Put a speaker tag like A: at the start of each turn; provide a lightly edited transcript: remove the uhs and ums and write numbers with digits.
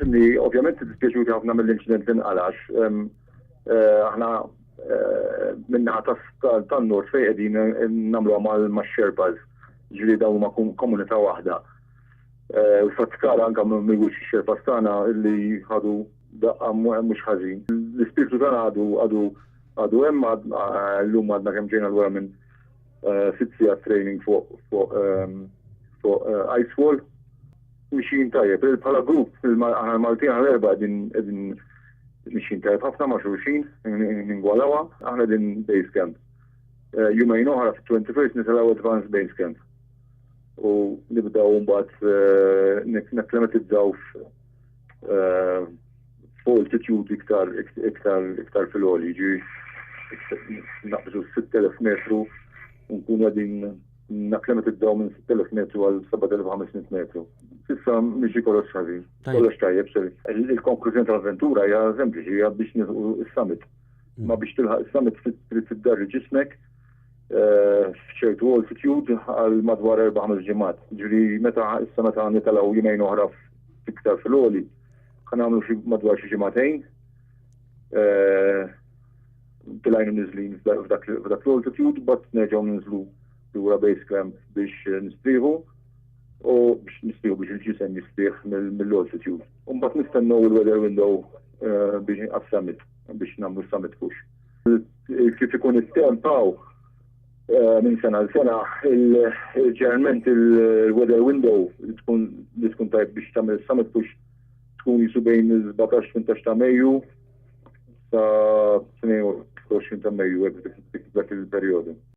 A: Li ovvjament dispjaċuti ħafna mill-inċident li nqalax. Aħna minnaħa tan-nord fejn qegħdin nagħmluha max-Sherpas, ġifieri dawn huma komunità waħda. U fatkara anke minn Sherpas tagħna li ħadu daqqa mhux ħażin. L-ispirtu tagħna għadu hemm llum għadna kemm ġejna lura minn sitzija training fuq Icewall. Mixin tajjeb, bħala grupp, aħna Maltin għal-erba qegħdin mixin tajjeb ħafna ma' xulxin, ningwalawa, aħna din base camp. Jumejn oħra fit-21st nitilgħu advanced base camp. U nibdew mbagħad nekklimatizzaw fuq altitude iktar fil-għoli, naqbżu 6,000 metru u nkunu qegħdin nakklimatizzaw minn 6,000 metru għal 7,500 metru. Issa miexi kollox ħażin. Kollox tajjeb seri. Il-konklużjoni tal-avventura hija sempliċi, hija biex nilħu is-summit. Ma biex tilħaq is-summit trid tiddarri ġismek f'ċertu altitude għal madwar 4-5 ġimgħat. Ġifieri meta nitalgħu jumejn oħra iktar fil-għoli, ħa nagħmlu xi madwar xi ġimgħatejn. Tilgħajnu niżlin f'dak l-altitude, bat nerġgħu ninżlu lura base camp biex nistrieħu u biex il-ġisem jistrieħ mill-altitude. U mbagħad nistennew il-weather window biex għas-summit biex nagħmlu summit push. Kif ikun istempaw minn sena l sena, ġeneralment il-weather window li tkun tajb biex tagħmel summit push tkun jisu bejn 17-18 ta' Mejju sa 22 ta' Mejju dak il-perjodu.